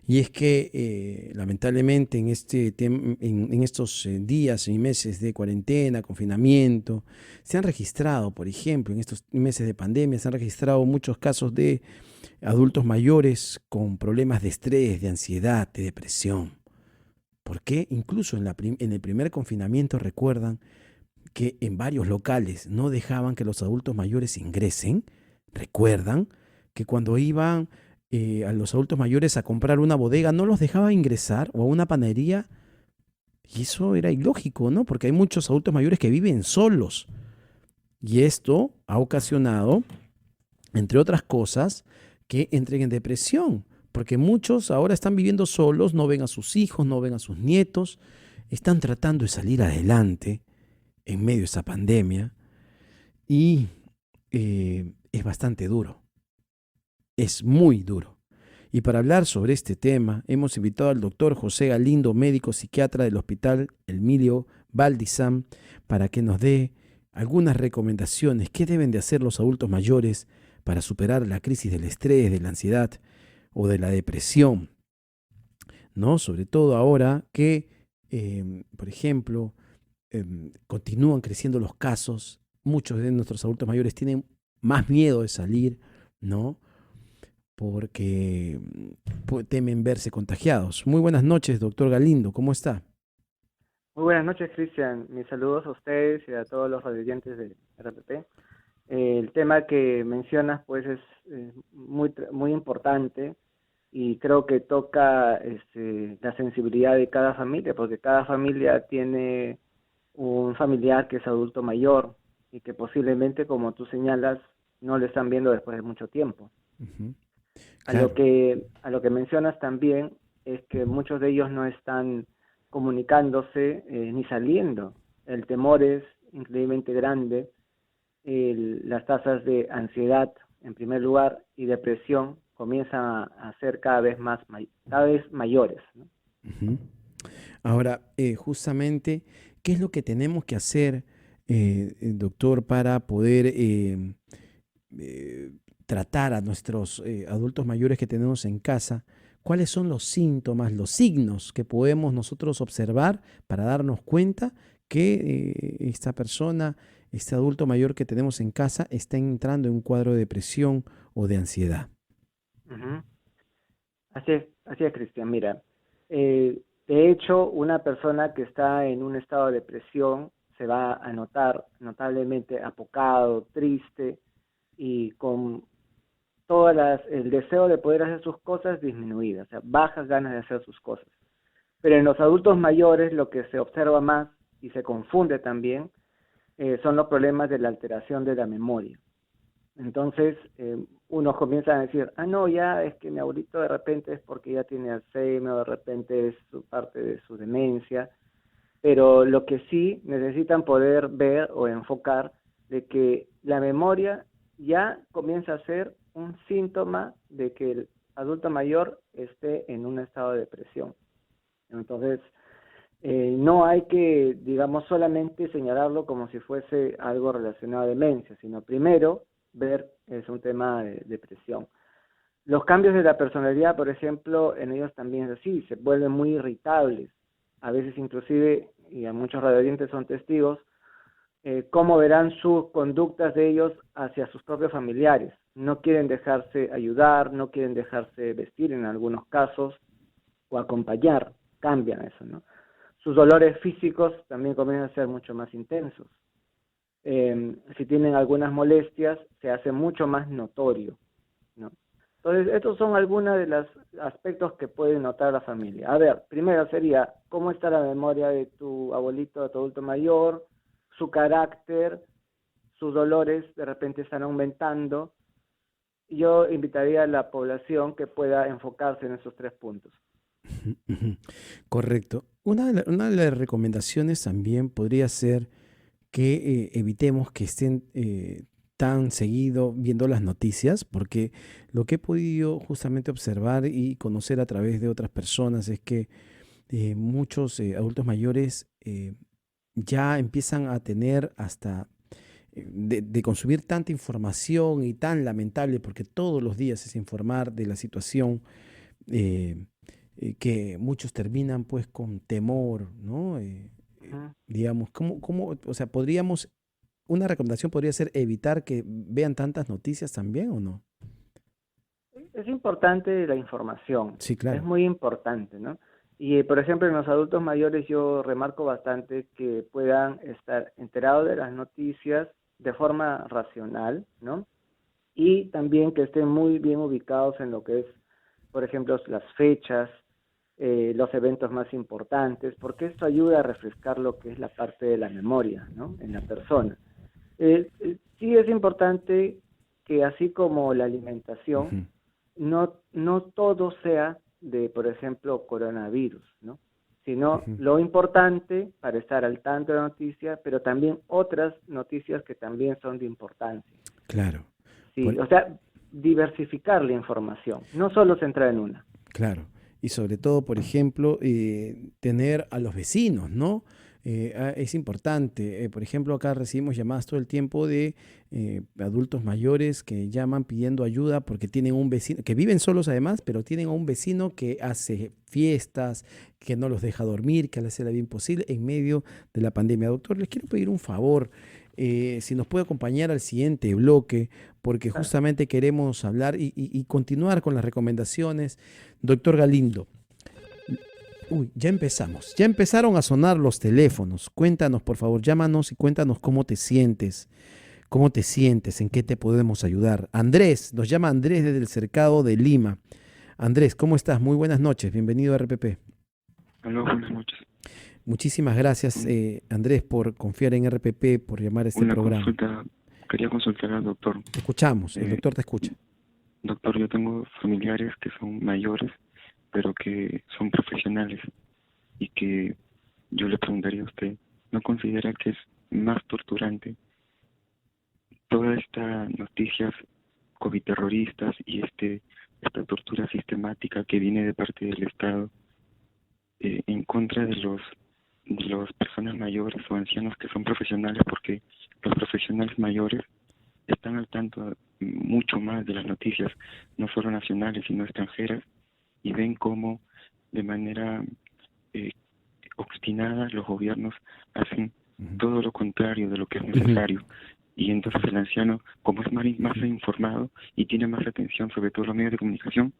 Y es que lamentablemente en estos días y meses de cuarentena, confinamiento, se han registrado, por ejemplo, en estos meses de pandemia, se han registrado muchos casos de adultos mayores con problemas de estrés, de ansiedad, de depresión. ¿Por qué? Incluso en el primer confinamiento recuerdan que en varios locales no dejaban que los adultos mayores ingresen. Recuerdan que cuando iban a los adultos mayores a comprar una bodega no los dejaban ingresar o a una panadería. Y eso era ilógico, ¿no? Porque hay muchos adultos mayores que viven solos. Y esto ha ocasionado, entre otras cosas, que entren en depresión. Porque muchos ahora están viviendo solos, no ven a sus hijos, no ven a sus nietos, están tratando de salir adelante en medio de esa pandemia y es bastante duro, es muy duro. Y para hablar sobre este tema hemos invitado al doctor José Galindo, médico psiquiatra del Hospital Emilio Valdizán, para que nos dé algunas recomendaciones. ¿Qué deben de hacer los adultos mayores para superar la crisis del estrés, de la ansiedad o de la depresión? ¿No? Sobre todo ahora que, por ejemplo, continúan creciendo los casos, muchos de nuestros adultos mayores tienen más miedo de salir, ¿no? Porque temen verse contagiados. Muy buenas noches, doctor Galindo, ¿cómo está? Muy buenas noches, Cristian. Mis saludos a ustedes y a todos los oyentes de RPP. El tema que mencionas, pues, es muy importante y creo que toca la sensibilidad de cada familia, porque cada familia tiene un familiar que es adulto mayor y que posiblemente, como tú señalas, no le están viendo después de mucho tiempo. Ujú. A lo Claro. que mencionas también es que muchos de ellos no están comunicándose ni saliendo. El temor es increíblemente grande. Las tasas de ansiedad, en primer lugar, y depresión comienzan a ser cada vez mayores, ¿no? Ujú. Ahora, justamente, ¿qué es lo que tenemos que hacer, doctor, para poder eh, tratar a nuestros adultos mayores que tenemos en casa? ¿Cuáles son los síntomas, los signos que podemos nosotros observar para darnos cuenta que esta persona, este adulto mayor que tenemos en casa, está entrando en un cuadro de depresión o de ansiedad? Ujú. Así es, Cristian. Mira, de hecho, una persona que está en un estado de depresión se va a notar notablemente apocado, triste y con el deseo de poder hacer sus cosas disminuidas, o sea, bajas ganas de hacer sus cosas. Pero en los adultos mayores lo que se observa más y se confunde también son los problemas de la alteración de la memoria. Entonces, unos comienzan a decir, ah, no, ya es que mi abuelito de repente es porque ya tiene Alzheimer, de repente es parte de su demencia, pero lo que sí necesitan poder ver o enfocar de que la memoria ya comienza a ser un síntoma de que el adulto mayor esté en un estado de depresión. Entonces, no hay que, digamos, solamente señalarlo como si fuese algo relacionado a demencia, sino primero ver es un tema de depresión. Los cambios de la personalidad, por ejemplo, en ellos también es así, se vuelven muy irritables. A veces inclusive, y a muchos radioyentes son testigos, cómo verán sus conductas de ellos hacia sus propios familiares. No quieren dejarse ayudar, no quieren dejarse vestir en algunos casos o acompañar, cambian eso, ¿no? Sus dolores físicos también comienzan a ser mucho más intensos. Si tienen algunas molestias, se hace mucho más notorio, ¿no? Entonces, estos son algunos de los aspectos que puede notar la familia. A ver, primero sería, ¿cómo está la memoria de tu abuelito, de tu adulto mayor? Su carácter, sus dolores de repente están aumentando. Yo invitaría a la población que pueda enfocarse en esos tres puntos. Ujú. Correcto. Una de las recomendaciones también podría ser que evitemos que estén tan seguido viendo las noticias, porque lo que he podido justamente observar y conocer a través de otras personas es que muchos adultos mayores ya empiezan a tener hasta de consumir tanta información y tan lamentable, porque todos los días es informar de la situación. eh, que muchos terminan pues con temor, ¿no? Ujú. Digamos, o sea, una recomendación podría ser evitar que vean tantas noticias también, ¿o no? Es importante la información, Sí, es claro. muy importante, ¿no? Y por ejemplo, en los adultos mayores yo remarco bastante que puedan estar enterados de las noticias de forma racional, ¿no? Y también que estén muy bien ubicados en lo que es, por ejemplo, las fechas, los eventos más importantes, porque esto ayuda a refrescar lo que es la parte de la memoria, ¿no? En la persona. Sí es importante que así como la alimentación, Ujú, no todo sea de, por ejemplo, coronavirus, ¿no? Sino ujú. lo importante para estar al tanto de la noticia, pero también otras noticias que también son de importancia. Claro. Sí, Por- o sea, diversificar la información, no solo centrar en una. Claro, y sobre todo, por ejemplo, tener a los vecinos, ¿no? Es importante. Por ejemplo, acá recibimos llamadas todo el tiempo de adultos mayores que llaman pidiendo ayuda porque tienen un vecino, que viven solos además, pero tienen a un vecino que hace fiestas, que no los deja dormir, que le hace la vida imposible en medio de la pandemia. Doctor, les quiero pedir un favor. Si nos puede acompañar al siguiente bloque, porque Claro. justamente queremos hablar y continuar con las recomendaciones. Doctor Galindo, uy, ya empezamos. Ya empezaron a sonar los teléfonos. Cuéntanos, por favor, llámanos y cuéntanos cómo te sientes, en qué te podemos ayudar. Andrés, nos llama Andrés desde el cercado de Lima. Andrés, ¿cómo estás? Muy buenas noches, bienvenido a RPP. Aló, buenas noches. Muchísimas gracias, Un- Andrés, por confiar en RPP, por llamar a este Una programa. consulta, quería consultar al doctor. Te escuchamos, el Eh, doctor te escucha. Doctor, yo tengo familiares que son mayores, pero que son profesionales y que yo le preguntaría a usted, ¿no considera que es más torturante todas estas noticias COVID terroristas y esta tortura sistemática que viene de parte del Estado en contra de los personas mayores o ancianos que son profesionales? Porque los profesionales mayores están al tanto mucho más de las noticias, no solo nacionales, sino extranjeras, y ven cómo de manera eh, obstinada los gobiernos hacen Ujú, todo lo contrario de lo que es ujú, necesario. Y entonces el anciano, como es más informado y tiene más atención sobre todos los medios de comunicación,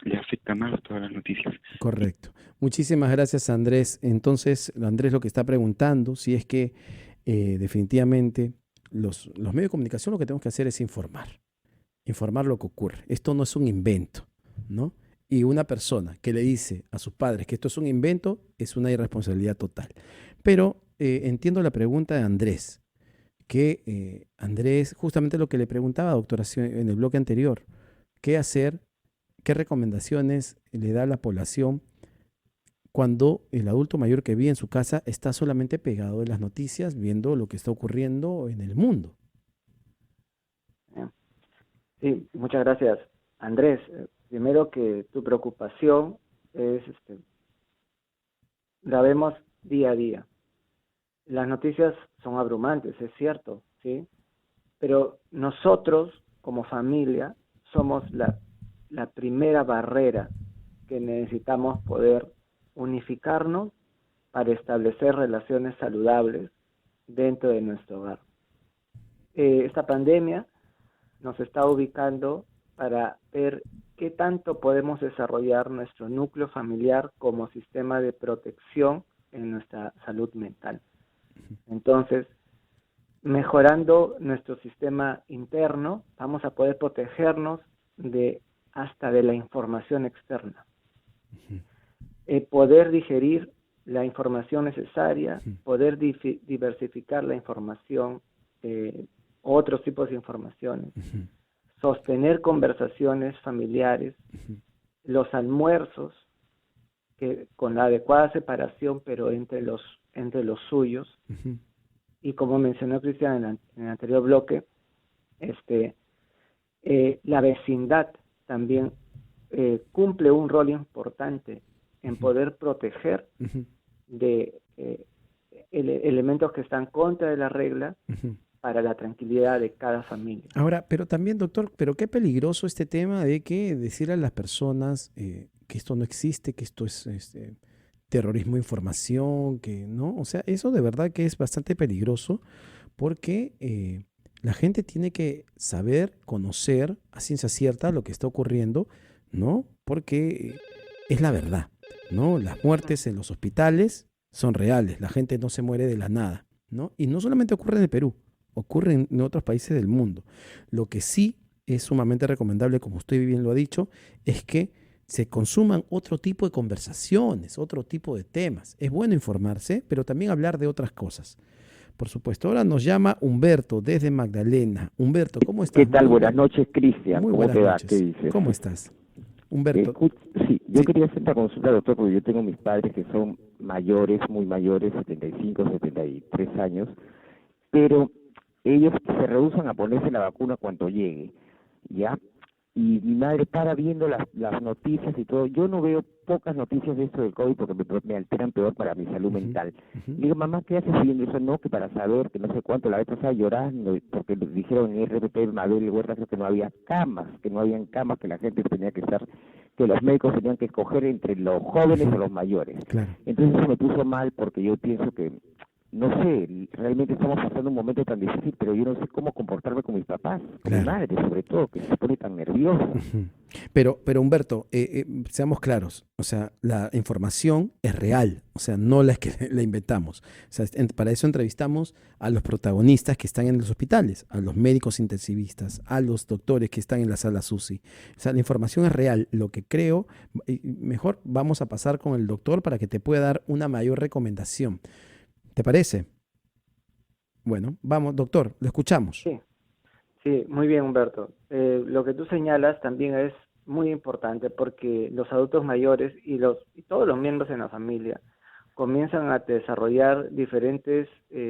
le afecta más todas las noticias. correcto. Muchísimas gracias, Andrés. Entonces, Andrés lo que está preguntando, si es que definitivamente los medios de comunicación lo que tenemos que hacer es informar lo que ocurre. Esto no es un invento, ¿no? Y una persona que le dice a sus padres que esto es un invento es una irresponsabilidad total. Pero entiendo la pregunta de Andrés, que Andrés, justamente lo que le preguntaba, doctora, en el bloque anterior, ¿qué hacer? ¿Qué recomendaciones le da a la población cuando el adulto mayor que vive en su casa está solamente pegado de las noticias, viendo lo que está ocurriendo en el mundo? ¿Eh? Sí, muchas gracias, Andrés. Primero que tu preocupación es, la vemos día a día. Las noticias son abrumantes, es cierto, ¿sí? Pero nosotros, como familia, somos la primera barrera que necesitamos poder unificarnos para establecer relaciones saludables dentro de nuestro hogar. Esta pandemia nos está ubicando para ver qué tanto podemos desarrollar nuestro núcleo familiar como sistema de protección en nuestra salud mental. Entonces, mejorando nuestro sistema interno, vamos a poder protegernos de hasta de la información externa. Poder digerir la información necesaria, poder diversificar la información, otros tipos de informaciones, sostener conversaciones familiares, los almuerzos que con la adecuada separación, pero entre los suyos, y como mencionó Cristian en el anterior bloque, la vecindad también cumple un rol importante en poder proteger de elementos que están contra de la regla para la tranquilidad de cada familia. Ahora, pero también, doctor, pero qué peligroso este tema de que decir a las personas que esto no existe, que esto es terrorismo de información, que no, o sea, eso de verdad que es bastante peligroso porque la gente tiene que saber, conocer a ciencia cierta lo que está ocurriendo, ¿no? Porque es la verdad, ¿no? Las muertes en los hospitales son reales, la gente no se muere de la nada, ¿no? Y no solamente ocurre en el Perú, ocurre en otros países del mundo. Lo que sí es sumamente recomendable, como usted bien lo ha dicho, es que se consuman otro tipo de conversaciones, otro tipo de temas. Es bueno informarse, pero también hablar de otras cosas. Por supuesto, ahora nos llama Humberto desde Magdalena. Humberto, ¿cómo ¿Qué estás? tal? Buenas noches, Cristian. Muy ¿Cómo buenas te va? ¿Qué noches. dices? ¿Cómo estás? Humberto, Escu- sí, yo sí, quería hacer una consulta, doctor, porque yo tengo mis padres que son mayores, muy mayores, 75, 73 años, pero ellos se rehusan a ponerse la vacuna cuando llegue, ¿ya? Y mi madre para viendo las noticias y todo. Yo no veo pocas noticias de esto del COVID porque me alteran peor para mi salud ujú, mental. ujú, Le digo, mamá, ¿qué haces viendo eso? No, que para saber, que no sé cuánto. La vez pasada llorando porque dijeron en RPP, Mabel Huerta, creo que no había camas, que no habían camas, que la gente tenía que estar, que los médicos tenían que escoger entre los jóvenes o ujú, los mayores. claro, Entonces eso me puso mal porque yo pienso que no sé, realmente estamos pasando un momento tan difícil, pero yo no sé cómo comportarme con mis papás, con mi claro. madre sobre todo, que se pone tan nerviosa. Ujú. Pero Humberto, seamos claros, o sea, la información es real, o sea, no la es que la inventamos. O sea, para eso entrevistamos a los protagonistas que están en los hospitales, a los médicos intensivistas, a los doctores que están en la sala SUSI. O sea, la información es real. Lo que creo, mejor vamos a pasar con el doctor para que te pueda dar una mayor recomendación. ¿Te parece? Bueno, vamos, doctor, lo escuchamos. Sí, sí, muy bien, Humberto. Lo que tú señalas también es muy importante porque los adultos mayores y todos los miembros en la familia comienzan a desarrollar diferentes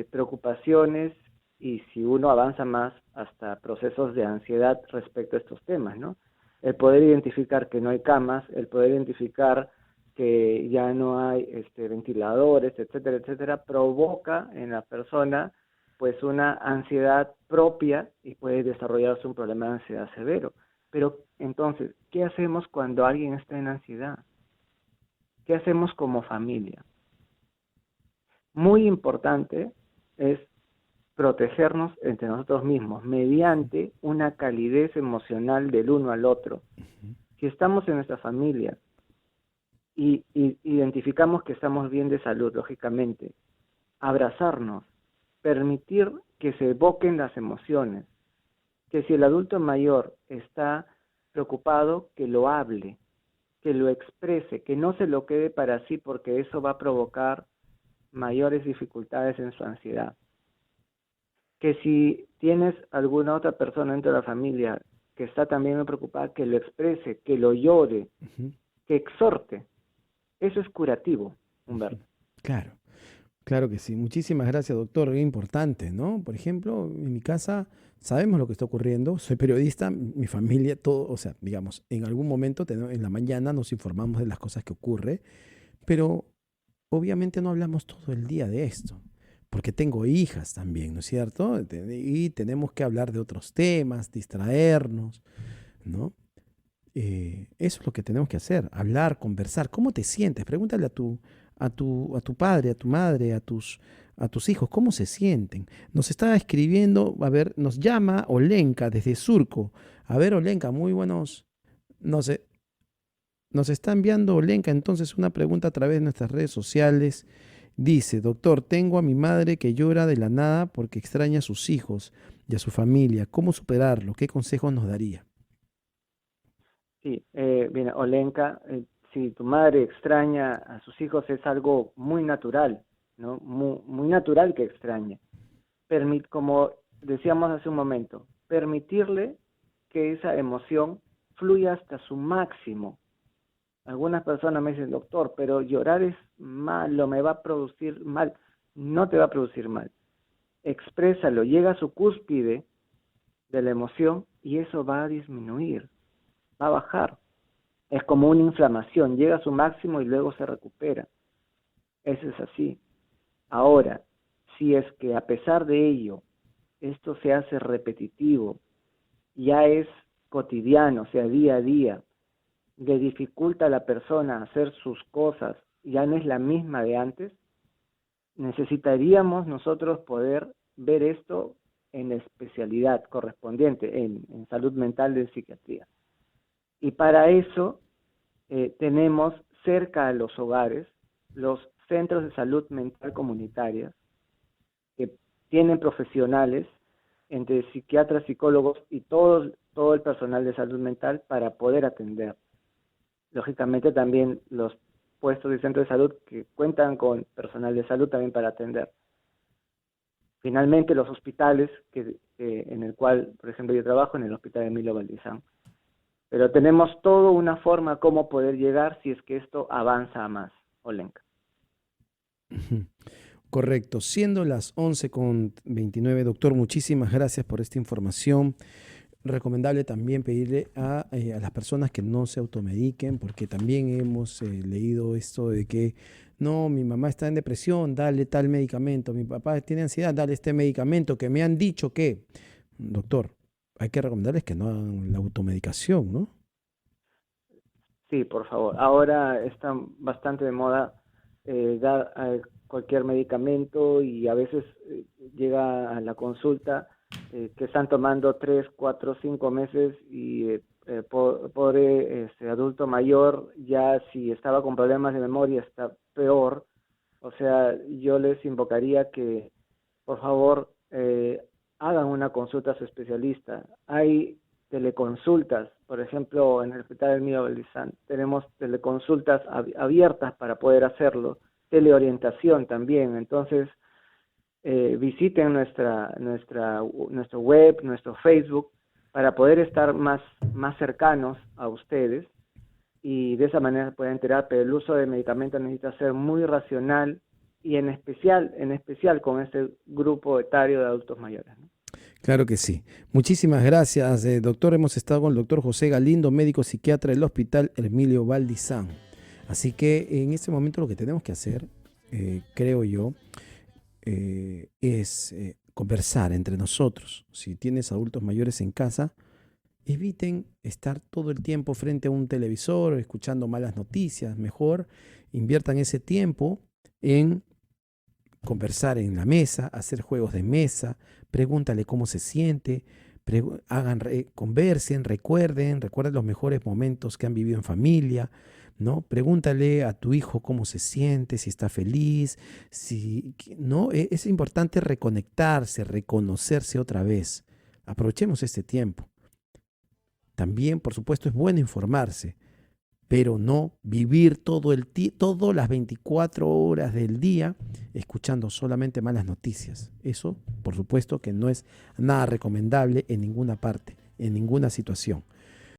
preocupaciones y si uno avanza más hasta procesos de ansiedad respecto a estos temas, ¿no? El poder identificar que no hay camas, el poder identificar que ya no hay ventiladores, etcétera, etcétera, provoca en la persona pues una ansiedad propia y puede desarrollarse un problema de ansiedad severo. Pero entonces, ¿qué hacemos cuando alguien está en ansiedad? ¿Qué hacemos como familia? Muy importante es protegernos entre nosotros mismos mediante una calidez emocional del uno al otro. Si estamos en nuestra familia y identificamos que estamos bien de salud, lógicamente, abrazarnos, permitir que se evoquen las emociones, que si el adulto mayor está preocupado, que lo hable, que lo exprese, que no se lo quede para sí porque eso va a provocar mayores dificultades en su ansiedad. Que si tienes alguna otra persona dentro de la familia que está también muy preocupada, que lo exprese, que lo llore, Ujú, que exhorte. Eso es curativo, ujú. Humberto. Claro. Claro que sí. Muchísimas gracias, doctor. Es importante, ¿no? Por ejemplo, en mi casa sabemos lo que está ocurriendo. Soy periodista, mi familia, todo, o sea, digamos, en algún momento en la mañana nos informamos de las cosas que ocurre, pero obviamente no hablamos todo el día de esto, porque tengo hijas también, ¿no es cierto? Y tenemos que hablar de otros temas, distraernos, ¿no? Eso es lo que tenemos que hacer, hablar, conversar. ¿Cómo te sientes? Pregúntale a tu padre, a tu madre, a tus hijos, ¿cómo se sienten? Nos está escribiendo, a ver, nos llama Olenka desde Surco. A ver, Olenka, muy buenos. Nos, e- nos está enviando Olenka entonces una pregunta a través de nuestras redes sociales. Dice, doctor, tengo a mi madre que llora de la nada porque extraña a sus hijos y a su familia. ¿Cómo superarlo? ¿Qué consejos nos daría? Sí, bien, Olenka, si tu madre extraña a sus hijos es algo muy natural, ¿no? Muy natural que extrañe. Como decíamos hace un momento, permitirle que esa emoción fluya hasta su máximo. Algunas personas me dicen, doctor, pero llorar es malo, me va a producir mal. No te va a producir mal. Exprésalo, llega a su cúspide de la emoción y eso va a disminuir, va a bajar. Es como una inflamación, llega a su máximo y luego se recupera. Eso es así. Ahora, si es que a pesar de ello, esto se hace repetitivo, ya es cotidiano, o sea, día a día, le dificulta a la persona hacer sus cosas, ya no es la misma de antes, necesitaríamos nosotros poder ver esto en la especialidad correspondiente, en salud mental de psiquiatría. Y para eso tenemos cerca a los hogares los centros de salud mental comunitarias que tienen profesionales entre psiquiatras, psicólogos y todo el personal de salud mental para poder atender. Lógicamente también los puestos de centro de salud que cuentan con personal de salud también para atender. Finalmente los hospitales en el cual, por ejemplo, yo trabajo en el Hospital Emilio Valdizán. Pero tenemos toda una forma cómo poder llegar si es que esto avanza a más, Olenka. Correcto. Siendo las 11:29, doctor, muchísimas gracias por esta información. Recomendable también pedirle a las personas que no se automediquen, porque también hemos leído esto de que no, mi mamá está en depresión, dale tal medicamento, mi papá tiene ansiedad, dale este medicamento, que me han dicho que, doctor, hay que recomendarles que no hagan la automedicación, ¿no? Sí, por favor. Ahora está bastante de moda dar cualquier medicamento y a veces llega a la consulta que están tomando 3, 4, 5 meses y pobre adulto mayor ya si estaba con problemas de memoria está peor. O sea, yo les invocaría que por favor hagan una consulta a su especialista. Hay teleconsultas, por ejemplo, en el Hospital del Mío Belizán tenemos teleconsultas abiertas para poder hacerlo, teleorientación también. Entonces, visiten nuestro web, nuestro Facebook, para poder estar más cercanos a ustedes y de esa manera pueden enterar, pero el uso de medicamentos necesita ser muy racional y en especial con este grupo etario de adultos mayores, ¿no? Claro que sí. Muchísimas gracias, doctor. Hemos estado con el doctor José Galindo, médico psiquiatra del Hospital Emilio Valdizán. Así que en este momento lo que tenemos que hacer, creo yo, es conversar entre nosotros. Si tienes adultos mayores en casa, eviten estar todo el tiempo frente a un televisor escuchando malas noticias. Mejor inviertan ese tiempo en conversar en la mesa, hacer juegos de mesa, pregúntale cómo se siente, conversen, recuerden los mejores momentos que han vivido en familia, ¿no? Pregúntale a tu hijo cómo se siente, si está feliz, ¿no? Es importante reconectarse, reconocerse otra vez. Aprovechemos este tiempo. También, por supuesto, es bueno informarse, pero no vivir todas las 24 horas del día escuchando solamente malas noticias. Eso, por supuesto, que no es nada recomendable en ninguna parte, en ninguna situación.